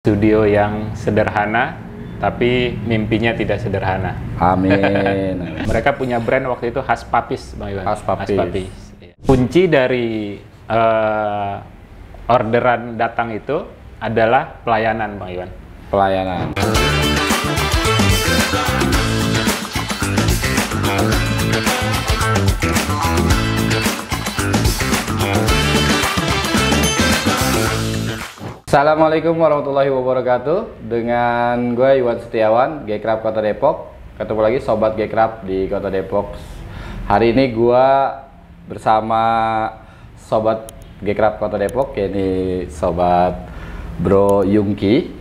Studio yang sederhana, tapi mimpinya tidak sederhana. Amin. Mereka punya brand waktu itu Khas Papis, Bang Iwan. Khas Papis. Kunci dari orderan datang itu adalah pelayanan, Bang Iwan. Pelayanan. Assalamualaikum warahmatullahi wabarakatuh. Dengan gue Iwan Setiawan, Gekrab Kota Depok. Ketemu lagi Sobat Gekrab di Kota Depok. Hari ini gue bersama Sobat Gekrab Kota Depok, yakni Sobat Bro Yungki.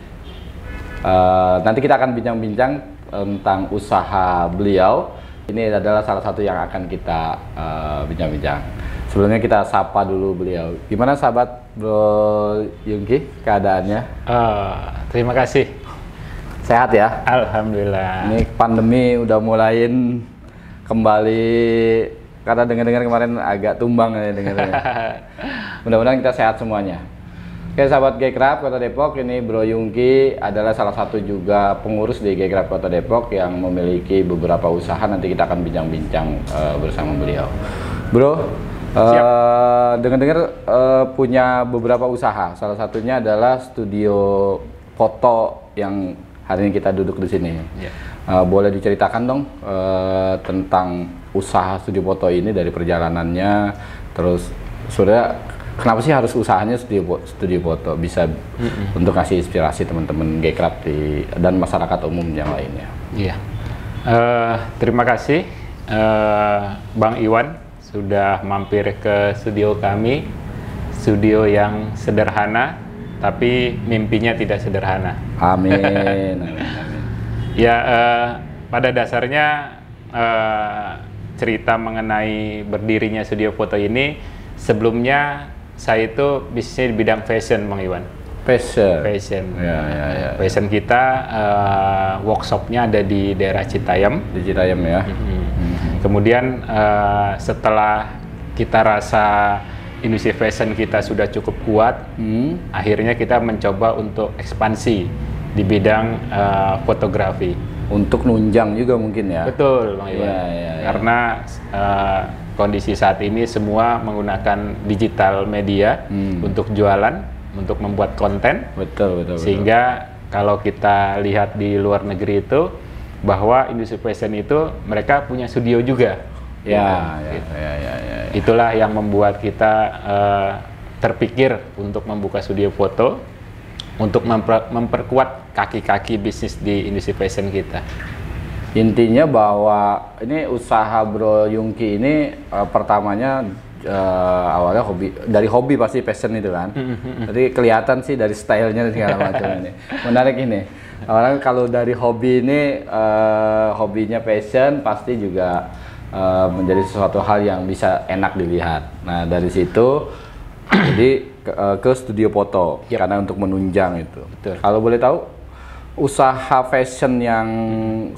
Nanti kita akan bincang-bincang tentang usaha beliau. Ini adalah salah satu yang akan kita bincang-bincang. Sebelumnya kita sapa dulu beliau. Gimana sahabat Bro Yungki keadaannya? Terima kasih. Sehat ya? Alhamdulillah. Ini pandemi udah mulain kembali, karena dengar-dengar kemarin agak tumbang ya dengarnya. Mudah-mudahan kita sehat semuanya. Oke sahabat Gekrab Kota Depok, ini Bro Yungki adalah salah satu juga pengurus di Gekrab Kota Depok yang memiliki beberapa usaha. Nanti kita akan bincang-bincang bersama beliau. Bro, dengar-dengar punya beberapa usaha. Salah satunya adalah studio foto yang hari ini kita duduk di sini. Yeah. Boleh diceritakan dong tentang usaha studio foto ini dari perjalanannya. Terus sudah kenapa sih harus usahanya studio foto? Bisa untuk kasih inspirasi teman-teman Gekrab dan masyarakat umum yang lainnya. Iya. Terima kasih Bang Iwan sudah mampir ke studio kami, studio yang sederhana, tapi mimpinya tidak sederhana. Amin. Ya, pada dasarnya cerita mengenai berdirinya studio foto ini, sebelumnya saya itu bisnisnya di bidang fashion, Bang Iwan. Fashion. Ya. Fashion kita workshopnya ada di daerah Citayam. Di Citayam ya. Kemudian setelah kita rasa industri fashion kita sudah cukup kuat, akhirnya kita mencoba untuk ekspansi di bidang fotografi. Untuk nunjang juga mungkin ya. Betul, Bang Iwan. Ya. Karena kondisi saat ini semua menggunakan digital media untuk jualan, untuk membuat konten. Betul. Sehingga kalau kita lihat di luar negeri itu, bahwa industri fashion itu mereka punya studio juga. Ya. Itulah yang membuat kita terpikir untuk membuka studio foto untuk memperkuat kaki-kaki bisnis di industri fashion kita. Intinya bahwa ini usaha Bro Yungki ini pertamanya awalnya dari hobi pasti fashion itu kan. Jadi kelihatan sih dari stylenya dan segala macam ini. Menarik ini. Awalnya kalau dari hobi ini hobinya fashion pasti juga menjadi sesuatu hal yang bisa enak dilihat. Nah dari situ jadi ke studio foto karena untuk menunjang itu. Betul. Kalau boleh tahu usaha fashion yang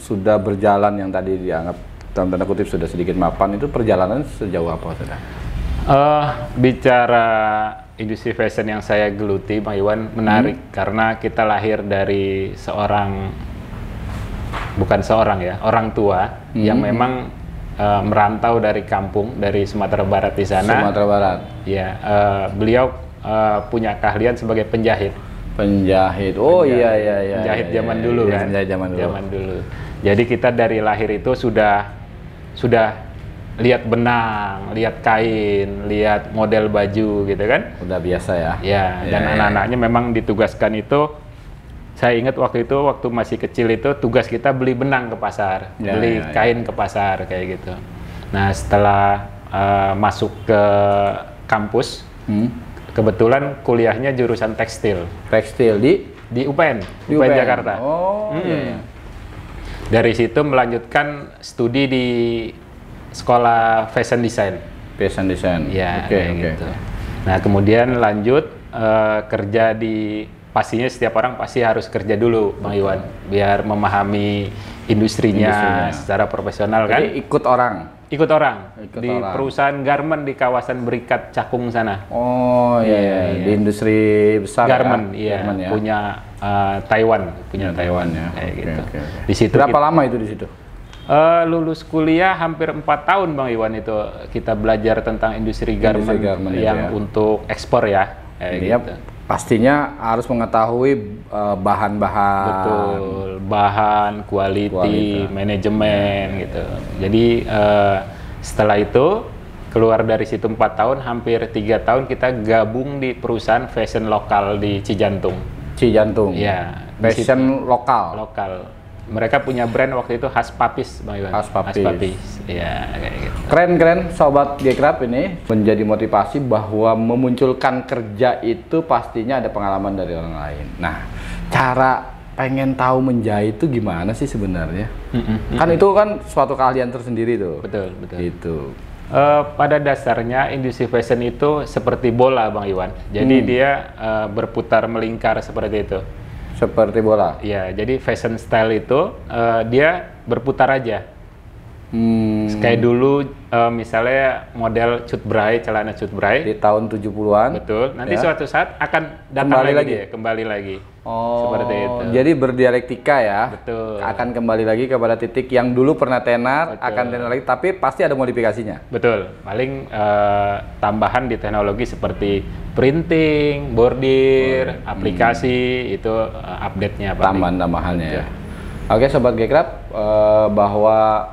sudah berjalan yang tadi dianggap dalam tanda kutip sudah sedikit mapan itu perjalanan sejauh apa sudah? Bicara industri fashion yang saya geluti, Bang Iwan, menarik karena kita lahir dari orang tua yang memang merantau dari kampung, dari Sumatera Barat di sana. Sumatera Barat. Ya, beliau punya keahlian sebagai penjahit. Penjahit. Penjahit zaman dulu kan. Zaman dulu. Jadi kita dari lahir itu sudah lihat benang, lihat kain, lihat model baju gitu kan. Udah biasa ya. Ya, dan anak-anaknya memang ditugaskan itu. Saya ingat waktu masih kecil itu tugas kita beli benang ke pasar, beli kain ke pasar kayak gitu. Nah, setelah masuk ke kampus, kebetulan kuliahnya jurusan tekstil. Tekstil di UPN Jakarta. Dari situ melanjutkan studi di sekolah fashion design. Fashion design. Ya, gitu. Nah, kemudian lanjut kerja di, pastinya setiap orang pasti harus kerja dulu, Bang Iwan, biar memahami industrinya secara profesional kan. Jadi ikut orang. Ikut orang Ikut di orang. perusahaan garment di kawasan Berikat Cakung sana. Oh iya, di industri besar Garment, ya. iya, Garment ya. punya Taiwan, punya Taiwan ya. kayak Oke, gitu. oke, oke. Di situ Berapa lama itu di situ? lulus kuliah hampir 4 tahun Bang Iwan itu kita belajar tentang industri garment, garment itu yang ya. untuk ekspor ya. Kayak Dia gitu. pastinya harus mengetahui bahan-bahan. Betul, bahan, quality, manajemen gitu. Jadi setelah itu keluar dari situ 4 tahun, hampir 3 tahun kita gabung di perusahaan fashion lokal di Cijantung. Cijantung. Iya, di Fashion lokal. lokal. Mereka punya brand waktu itu Khas Papis, Bang Iwan. Khas Papis. Iya, kayak gitu. Keren sobat Gekrap ini menjadi motivasi bahwa memunculkan kerja itu pastinya ada pengalaman dari orang lain. Nah, cara pengen tahu menjahit itu gimana sih sebenarnya? Kan itu kan suatu keahlian tersendiri tuh. Betul, betul. Gitu. Pada dasarnya industri fashion itu seperti bola, Bang Iwan. Jadi dia berputar melingkar seperti itu. Seperti bola. Ya, jadi fashion style itu dia berputar aja. Kayak dulu misalnya model cut bray, celana cut bray. Di tahun 70-an. Betul. Nanti ya. suatu saat akan datang Kembali lagi lagi? dia, kembali lagi. Oh, Seperti itu. jadi berdialektika ya. Betul. Akan kembali lagi kepada titik yang dulu pernah tenar, Betul. akan tenar lagi, tapi pasti ada modifikasinya. Betul. Paling tambahan di teknologi seperti printing, bordir, aplikasi itu update-nya paling. Tambahan-tambahannya ya. Oke sobat Gekrap, bahwa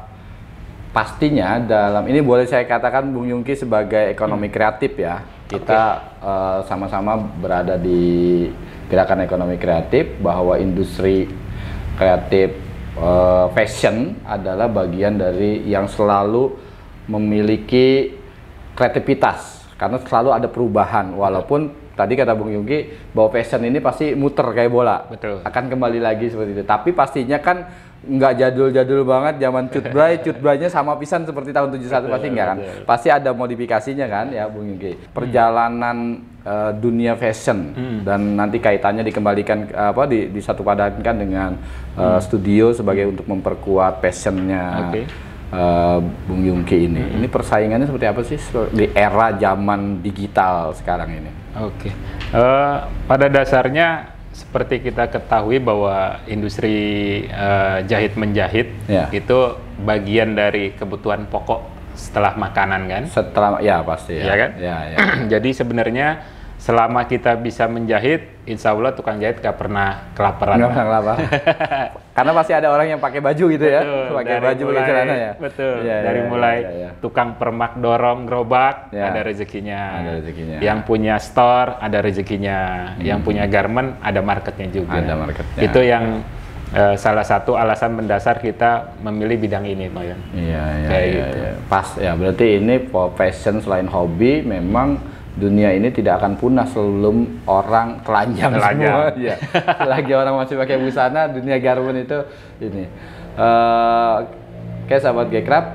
pastinya dalam ini boleh saya katakan Bung Yungki sebagai ekonomi kreatif ya. Kita sama-sama berada di gerakan ekonomi kreatif, bahwa industri kreatif fashion adalah bagian dari yang selalu memiliki kreativitas karena selalu ada perubahan. Walaupun tadi kata Bung Yungki bahwa fashion ini pasti muter kayak bola. Betul. Akan kembali lagi seperti itu. Tapi pastinya kan nggak jadul-jadul banget zaman cutbray-nya sama pisan seperti tahun 71 pasti enggak kan. Betul. Pasti ada modifikasinya kan ya Bung Yungki. Perjalanan dunia fashion dan nanti kaitannya dikembalikan disatu padankan dengan studio sebagai untuk memperkuat passionnya. Oke. Bung Yungki ini. Ini persaingannya seperti apa sih di era zaman digital sekarang ini? Oke. Pada dasarnya seperti kita ketahui bahwa industri jahit menjahit Ya. itu bagian dari kebutuhan pokok setelah makanan kan? Setelah ya pasti ya. Iya kan? Ya, ya. Jadi sebenarnya selama kita bisa menjahit, insya Allah tukang jahit gak pernah kelaparan. Nggak pernah lapar. Karena pasti ada orang yang pakai baju gitu ya, Betul, pakai dari baju pakai mulai- celana ya. Betul. Ya, Dari ya, mulai ya. tukang permak dorong gerobak Ya. ada rezekinya. Ada rezekinya. Yang punya store ada rezekinya. Yang punya garment ada marketnya juga. Ada marketnya. Itu yang salah satu alasan mendasar kita memilih bidang ini, Pak Yon. Iya, iya, Kayak iya, gitu. iya. Pas ya, berarti ini passion selain hobi, memang dunia ini tidak akan punah sebelum orang telanjang semua. Ya. Selagi orang masih pakai busana, dunia garment itu ini. Oke, sahabat Gekrap,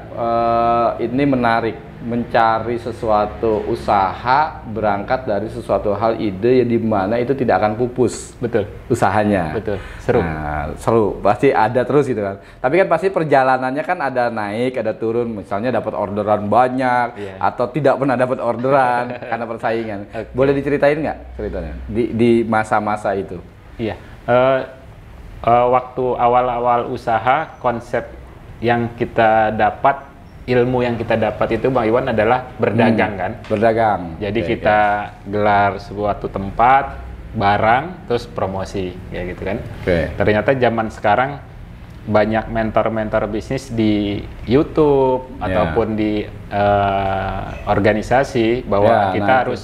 ini menarik. Mencari sesuatu usaha berangkat dari sesuatu hal ide yang dimana itu tidak akan pupus Betul. usahanya. Betul. Seru. Nah, seru, pasti ada terus gitu kan. Tapi kan pasti perjalanannya kan ada naik, ada turun. Misalnya dapat orderan banyak, Iya. atau tidak pernah dapat orderan karena persaingan. Oke. Boleh diceritain nggak ceritanya di masa-masa itu? Iya. Waktu awal-awal usaha, konsep yang kita dapat, ilmu yang kita dapat itu Bang Iwan adalah berdagang kan. Berdagang. Jadi Oke, kita gelar suatu tempat, barang, terus promosi kayak gitu kan. Oke. Ternyata zaman sekarang banyak mentor-mentor bisnis di YouTube Ya. ataupun di organisasi bahwa Ya, kita nah itu. harus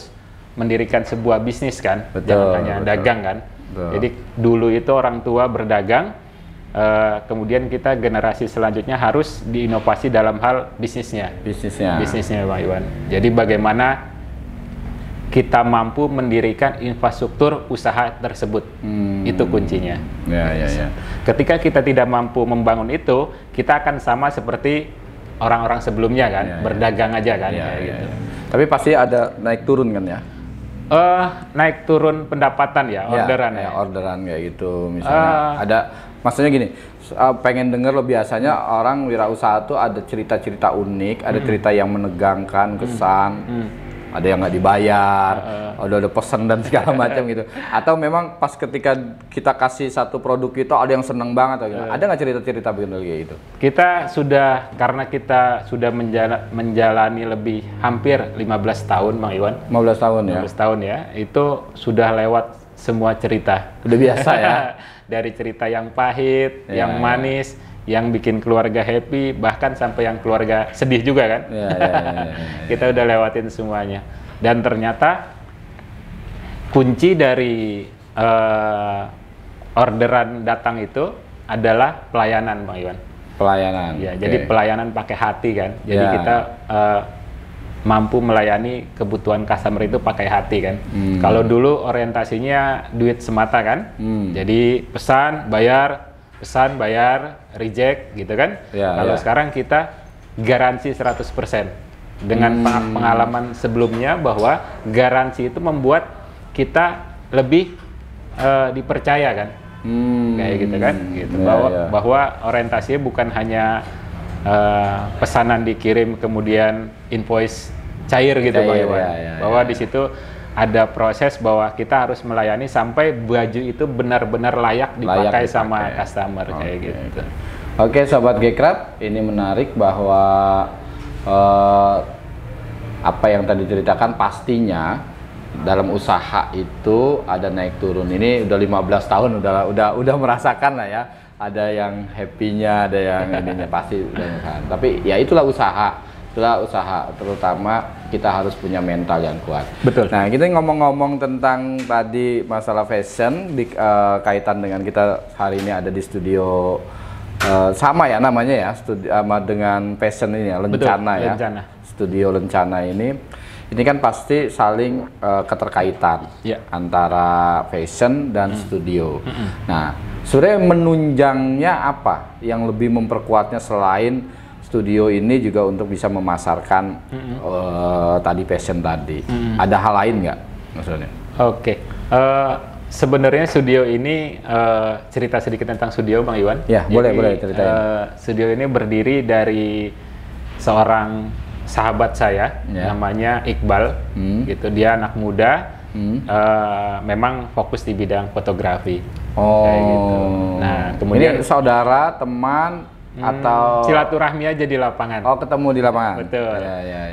mendirikan sebuah bisnis kan, Betul, jangan hanya betul. dagang kan. Betul. Jadi dulu itu orang tua berdagang, kemudian kita generasi selanjutnya harus diinovasi dalam hal bisnisnya. Bisnisnya Pak Iwan. Jadi bagaimana kita mampu mendirikan infrastruktur usaha tersebut. Itu kuncinya. Ya, ya, ya. Ketika kita tidak mampu membangun itu, kita akan sama seperti orang-orang sebelumnya kan, Ya, ya. berdagang aja kan. Ya, kayak ya, gitu. ya. Tapi pasti ada naik turun kan ya? Naik turun pendapatan ya, orderan ya. Orderan kayak gitu misalnya. Ada maksudnya gini, pengen denger lo biasanya orang wirausaha tuh ada cerita-cerita unik, ada cerita yang menegangkan, kesan. Ada yang nggak dibayar, ada pesan dan segala macam gitu. Atau memang pas ketika kita kasih satu produk itu ada yang seneng banget atau gimana? Ada nggak cerita-cerita begini kayak gitu? Kita sudah, karena kita sudah menjalani lebih hampir 15 tahun Bang Iwan. 15 tahun ya? 15 tahun ya, itu sudah lewat semua cerita. Udah biasa ya? Dari cerita yang pahit, yang manis, yang bikin keluarga happy, bahkan sampai yang keluarga sedih juga kan. Kita udah lewatin semuanya. Dan ternyata kunci dari orderan datang itu adalah pelayanan Bang Iwan. Pelayanan. Ya, jadi pelayanan pakai hati kan. Jadi kita mampu melayani kebutuhan customer itu pakai hati kan. Kalau dulu orientasinya duit semata kan. Jadi pesan, bayar, reject gitu kan. Kalau sekarang kita garansi 100%. Dengan pengalaman sebelumnya bahwa garansi itu membuat kita lebih dipercaya kan. Kayak gitu kan. Gitu. Bahwa orientasinya bukan hanya pesanan dikirim kemudian invoice cair gitu Bang Iwan. Bahwa di situ ada proses bahwa kita harus melayani sampai baju itu benar-benar layak dipakai sama customer kayak gitu. Oke, Sobat Gekrab, ini menarik bahwa apa yang tadi ceritakan pastinya dalam usaha itu ada naik turun. Ini udah 15 tahun udah merasakan lah ya. Ada yang happy-nya, ada yang ininya pasti udah merasakan. Tapi ya itulah usaha. Terutama kita harus punya mental yang kuat. Betul. Nah, kita ngomong-ngomong tentang tadi masalah fashion kaitan dengan kita hari ini ada di studio sama ya namanya ya, sama dengan fashion ini ya, Lencana. Betul, ya. Lencana. Studio Lencana ini kan pasti saling keterkaitan antara fashion dan studio. Nah, sebenarnya menunjangnya apa yang lebih memperkuatnya selain studio ini juga untuk bisa memasarkan tadi fashion tadi. Ada hal lain nggak maksudnya? Oke. Sebenarnya studio ini cerita sedikit tentang studio Bang Iwan. Ya, boleh ceritain. Studio ini berdiri dari seorang sahabat saya namanya Iqbal. Gitu. Dia anak muda. Memang fokus di bidang fotografi. Kayak gitu. Nah, kemudian ini saudara, teman atau silaturahmi aja di lapangan. Oh, ketemu di lapangan. Betul.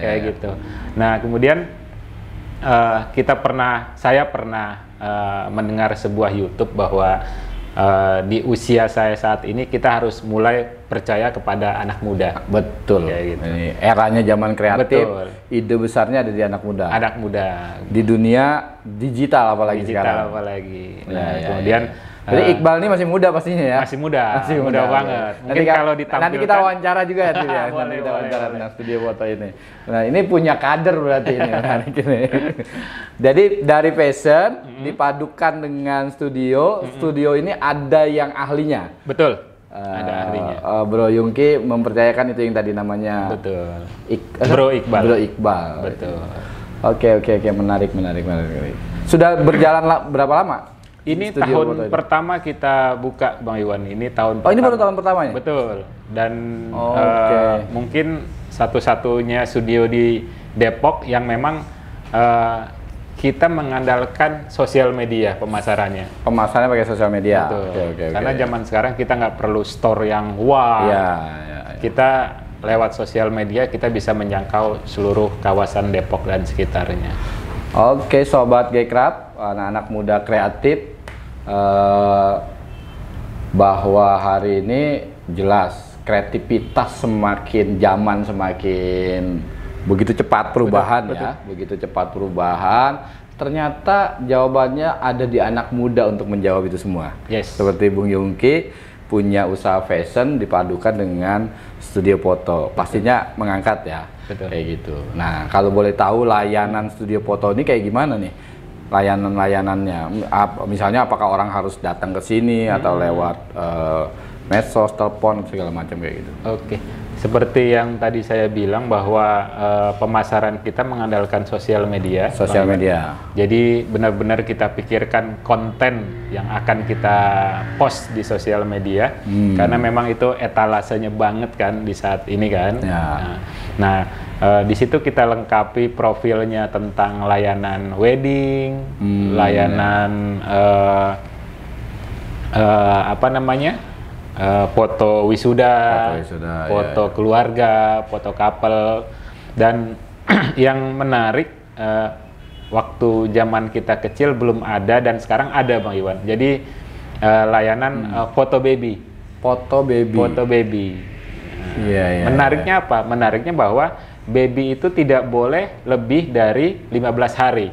Kayak gitu. Nah, kemudian saya pernah mendengar sebuah YouTube bahwa di usia saya saat ini kita harus mulai percaya kepada anak muda. Betul. Kayak gitu. Ini eranya zaman kreatif. Betul. Ide besarnya ada di anak muda. Anak muda. Di dunia digital apalagi sekarang. Nah, kemudian jadi Iqbal ini masih muda pastinya ya? Masih muda banget. Mungkin kalau ditampilkan nanti kita wawancara juga ya, ya. Nanti kita wawancara tentang studio foto ini. Nah, ini punya kader berarti ini. Jadi dari fashion dipadukan dengan studio ini ada yang ahlinya. Betul. Ada ahlinya. Bro Yungki mempercayakan itu yang tadi namanya. Betul. Bro Iqbal. Betul. Oke, menarik. Sudah berjalan berapa lama? Ini tahun pertama kita buka Bang Iwan. Ini tahun pertama. Ini baru tahun pertamanya? Betul. Dan mungkin satu-satunya studio di Depok yang memang kita mengandalkan sosial media pemasarannya. Pemasarannya pakai sosial media. Betul. Karena zaman sekarang kita nggak perlu store yang wah. Kita lewat sosial media kita bisa menjangkau seluruh kawasan Depok dan sekitarnya. Oke, Sobat Gekrab, anak-anak muda kreatif. Bahwa hari ini jelas kreativitas semakin begitu cepat perubahan. Begitu cepat perubahan. Ternyata jawabannya ada di anak muda untuk menjawab itu semua. Seperti Bung Yungki punya usaha fashion dipadukan dengan studio foto, pastinya mengangkat ya. Kayak gitu. Nah, kalau boleh tahu layanan studio foto ini kayak gimana nih? Layanannya, misalnya apakah orang harus datang ke sini atau lewat medsos, telepon segala macam kayak gitu. Oke. seperti yang tadi saya bilang bahwa pemasaran kita mengandalkan sosial media. Sosial media. Jadi benar-benar kita pikirkan konten yang akan kita post di sosial media, karena memang itu etalasenya banget kan di saat ini kan. Ya. Nah, di situ kita lengkapi profilnya tentang layanan wedding, layanan apa namanya? Foto wisuda, foto keluarga, foto couple, dan yang menarik waktu zaman kita kecil belum ada dan sekarang ada Bang Iwan. Jadi layanan foto baby. Foto baby. Foto baby. Iya. Menariknya apa? Menariknya bahwa baby itu tidak boleh lebih dari 15 hari.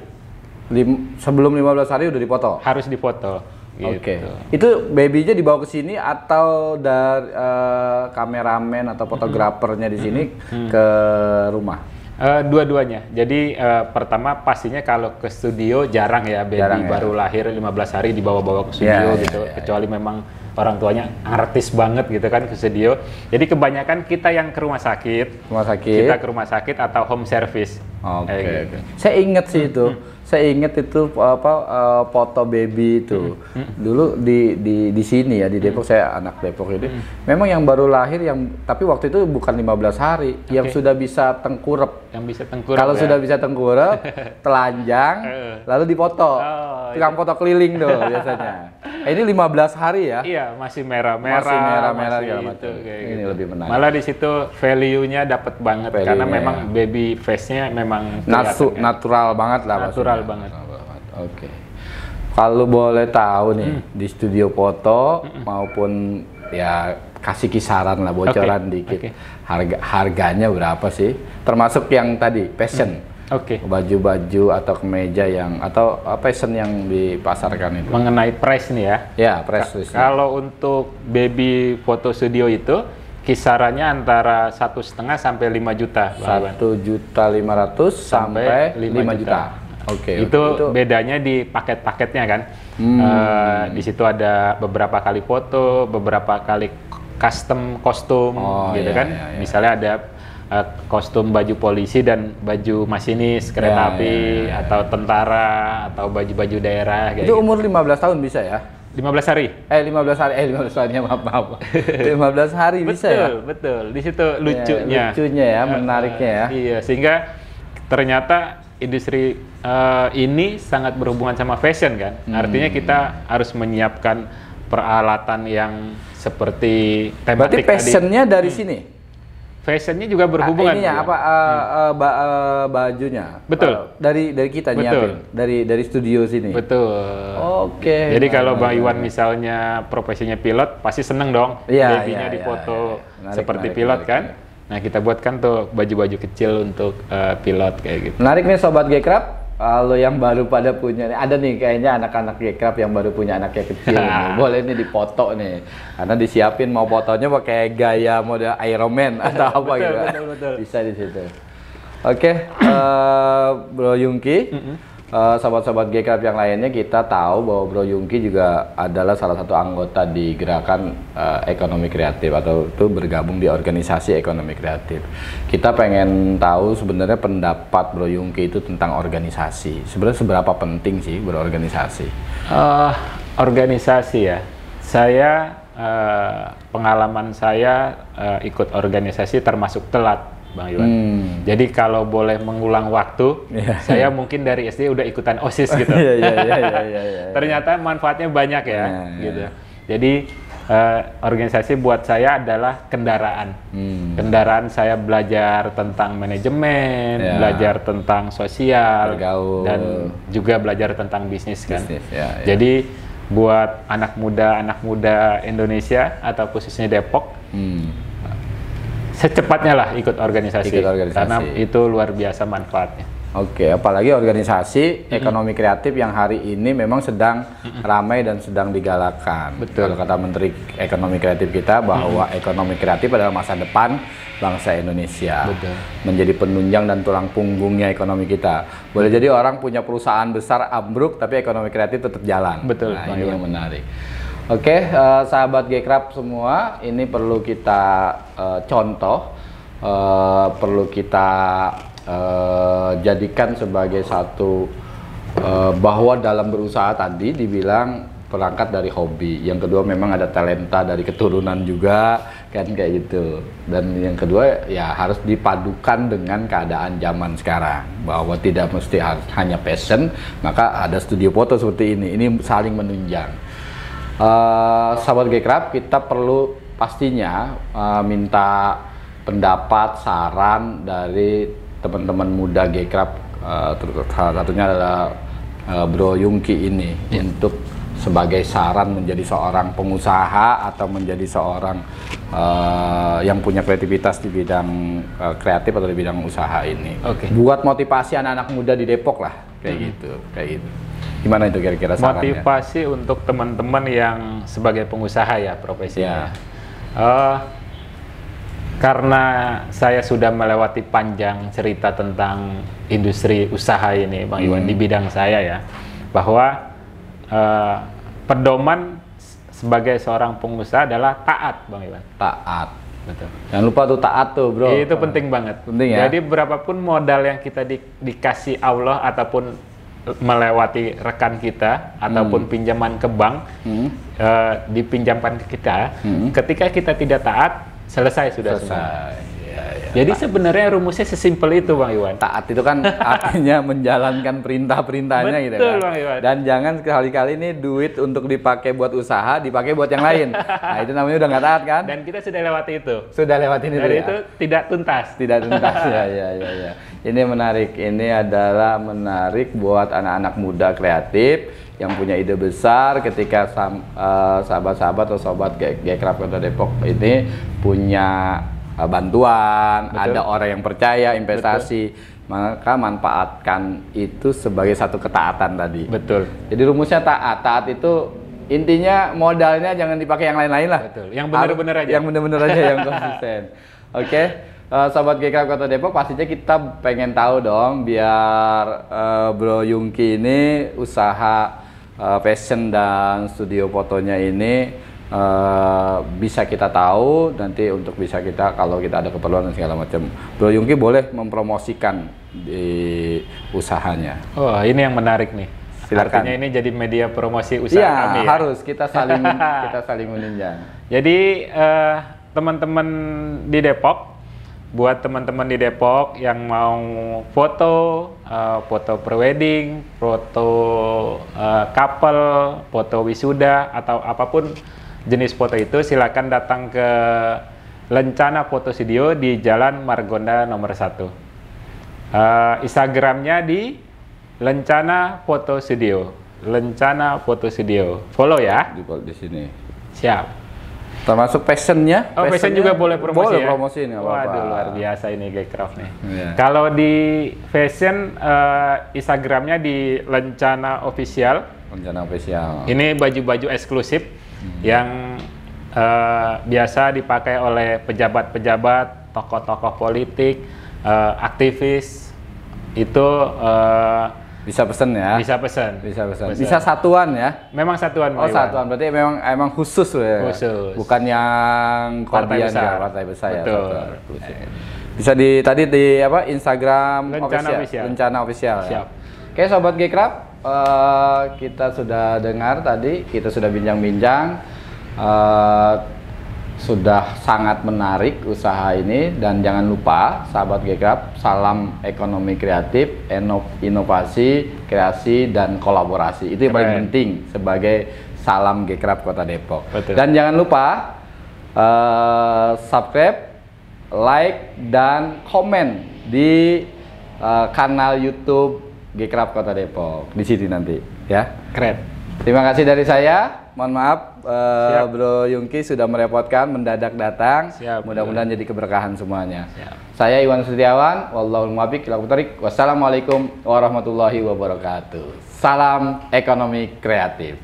Sebelum 15 hari udah dipoto? Harus dipoto. Gitu. Oke. Itu babynya dibawa ke sini atau dari kameramen atau fotografernya di sini ke rumah? Dua-duanya. Jadi pertama pastinya kalau ke studio jarang ya baby baru lahir 15 hari dibawa-bawa ke studio gitu. Kecuali memang orang tuanya artis banget gitu kan ke studio. Jadi kebanyakan kita yang ke rumah sakit. Kita ke rumah sakit atau home service. Oke. Gitu. Saya ingat sih itu. Saya ingat itu foto baby itu. Dulu di sini ya di Depok, saya anak Depok ini. Memang yang baru lahir tapi waktu itu bukan 15 hari, yang sudah bisa tengkurap. Yang bisa tengkurap. Kalau sudah bisa tengkurap, telanjang, lalu dipoto. Tukang foto keliling tuh biasanya. Ini 15 hari ya? Iya, masih merah-merah. Masih merah-merah segala macam. Ini gitu. Lebih menarik. Malah di situ value-nya dapat banget karena memang baby face-nya memang natural banget lah. Natural banget. Oke. Kalau boleh tahu nih di studio foto maupun ya kasih kisaran lah, bocoran dikit. Harganya berapa sih? Termasuk yang tadi fashion. Baju-baju atau kemeja atau fashion yang dipasarkan itu. Mengenai price nih ya. Ya, price. Kalau untuk baby photo studio itu kisarannya antara 1,5 sampai 5 juta. 1.500.000 sampai 5 juta. Oke. Itu bedanya di paket-paketnya kan. Di situ ada beberapa kali foto, beberapa kali custom kostum gitu kan. Misalnya ada kostum baju polisi dan baju masinis kereta api atau tentara atau baju-baju daerah kayak itu umur 15 tahun bisa ya? 15 hari. 15 hari maaf. 15 hari bisa ya? Betul. Di situ lucunya ya, menariknya ya. Iya, sehingga ternyata industri ini sangat berhubungan sama fashion kan. Artinya kita harus menyiapkan peralatan yang seperti tematik. Berarti fashionnya dari sini? Fashionnya juga berhubungan. Bajunya. Betul. Dari kita nyiapin. Dari studio sini. Betul. Oke. Jadi kalau Bang Iwan misalnya profesinya pilot, pasti seneng dong. Babynya dipoto seperti pilot kan. Nah kita buatkan tuh baju-baju kecil untuk pilot kayak gitu. Menarik nih Sobat Gekrab. Kalau yang baru pada punya, ada nih kayaknya anak-anak Gekrab yang baru punya anaknya kecil. Boleh nih dipoto nih. Karena disiapin mau fotonya pakai gaya model Iron Man atau apa gitu. Betul. Bisa di situ. Oke, Bro Yungki. Sobat-sobat Gekrab yang lainnya, kita tahu bahwa Bro Yungki juga adalah salah satu anggota di gerakan ekonomi kreatif atau itu bergabung di organisasi ekonomi kreatif. Kita pengen tahu sebenarnya pendapat Bro Yungki itu tentang organisasi. Sebenarnya seberapa penting sih berorganisasi? Organisasi ya. Saya pengalaman saya ikut organisasi termasuk telat. Bang Iwan. Jadi kalau boleh mengulang waktu, saya mungkin dari SD udah ikutan OSIS gitu. Ternyata manfaatnya banyak ya, gitu. Jadi organisasi buat saya adalah kendaraan. Kendaraan saya belajar tentang manajemen, belajar tentang sosial, dan juga belajar tentang bisnis kan. Jadi buat anak muda Indonesia atau khususnya Depok. Secepatnya lah ikut organisasi, karena itu luar biasa manfaatnya. Oke, apalagi organisasi ekonomi kreatif yang hari ini memang sedang ramai dan sedang digalakkan. Betul. Kalau kata Menteri Ekonomi Kreatif kita bahwa ekonomi kreatif adalah masa depan bangsa Indonesia. Betul. Menjadi penunjang dan tulang punggungnya ekonomi kita. Boleh jadi orang punya perusahaan besar ambruk tapi ekonomi kreatif tetap jalan. Betul. Nah, ini yang menarik. Oke, sahabat Gekrab semua, ini perlu kita contoh, perlu kita jadikan sebagai satu bahwa dalam berusaha tadi dibilang berangkat dari hobi. Yang kedua memang ada talenta dari keturunan juga kan kayak gitu. Dan yang kedua ya harus dipadukan dengan keadaan zaman sekarang bahwa tidak mesti hanya passion, maka ada studio foto seperti ini. Ini saling menunjang. Sahabat Gekrab, kita perlu pastinya minta pendapat, saran dari teman-teman muda Gekrab. Salah satunya adalah Bro Yungki ini untuk sebagai saran menjadi seorang pengusaha atau menjadi seorang yang punya kreativitas di bidang kreatif atau di bidang usaha ini. Buat motivasi anak-anak muda di Depok lah, kayak gitu, kayak gitu. Gimana itu kira-kira sarannya? Motivasi untuk teman-teman yang sebagai pengusaha ya profesinya. Karena saya sudah melewati panjang cerita tentang industri usaha ini, Bang Iwan, di bidang saya ya, bahwa pedoman sebagai seorang pengusaha adalah taat, Bang Iwan. Taat. Betul. Jangan lupa tuh taat tuh, bro. Itu penting banget. Penting ya. Jadi berapapun modal yang kita dikasih Allah ataupun melewati rekan kita ataupun pinjaman ke bank dipinjamkan ke kita, ketika kita tidak taat, selesai sudah semua. Jadi sebenarnya rumusnya sesimpel itu, Bang Iwan. Taat itu kan artinya menjalankan perintah-perintahnya gitu kan. Bang Iwan. Dan jangan sekali-kali ini duit untuk dipakai buat usaha, dipakai buat yang lain. Nah, itu namanya udah nggak taat kan? Dan kita sudah lewati itu. Sudah lewatin itu ya? Itu tidak tuntas. Tidak tuntas, ya. Ini menarik. Ini adalah menarik buat anak-anak muda kreatif yang punya ide besar ketika sahabat-sahabat atau sobat Gekrab Kota Depok ini punya bantuan, ada orang yang percaya investasi, maka manfaatkan itu sebagai satu ketaatan tadi. Betul. Jadi rumusnya taat. Taat itu intinya modalnya jangan dipakai yang lain-lain lah. Betul. Yang benar-benar aja. Yang benar-benar aja, yang konsisten. Oke. Sobat Gekrab Kota Depok, pastinya kita pengen tahu dong biar Bro Yungki ini usaha fashion dan studio fotonya ini bisa kita tahu nanti untuk bisa kita kalau kita ada keperluan dan segala macam. Bro Yungki boleh mempromosikan di usahanya. Oh, ini yang menarik nih. Silakan. Artinya ini jadi media promosi usaha kami ya? Harus kita saling menunjang. Jadi teman-teman di Depok, buat teman-teman di Depok yang mau foto prewedding, foto couple, foto wisuda atau apapun jenis foto itu, silakan datang ke Lencana Foto Studio di Jalan Margonda nomor 1. Instagramnya di Lencana Foto Studio. Lencana Foto Studio. Follow ya. Di sini. Siap. Termasuk passionnya? Oh, passion juga boleh promosi. Boleh ya? promosi nih. Waduh, luar biasa ini Gekrab nih. Yeah. Kalau di fashion, Instagramnya di Lencana Official. Lencana Official. Ini baju-baju eksklusif yang biasa dipakai oleh pejabat-pejabat, tokoh-tokoh politik, aktivis. Itu bisa pesen ya? Bisa pesen. Bisa satuan ya? Memang satuan. Oh, satuan. Berarti emang khusus ya? Khusus. Bukan yang partai besar. Partai besar ya? Betul. Bisa tadi di apa? Instagram Official. Lencana Official. Siap. Ya? Oke, Sobat Gekrab, kita sudah dengar tadi, kita sudah bincang-bincang, sudah sangat menarik usaha ini, dan jangan lupa sahabat Gekrab, salam ekonomi kreatif, inovasi, kreasi, dan kolaborasi. Itu yang paling penting sebagai salam Gekrab Kota Depok. Betul. Dan jangan lupa subscribe, like, dan komen di kanal YouTube Gekrab Kota Depok. Di sini nanti ya. Keren. Terima kasih dari saya. Mohon maaf Bro Yungki sudah merepotkan mendadak datang. Mudah-mudahan jadi keberkahan semuanya. Siap. Saya Iwan Setiawan, wallahul muwaffiq ila aqwamit thoriq. Wassalamualaikum warahmatullahi wabarakatuh. Salam ekonomi kreatif.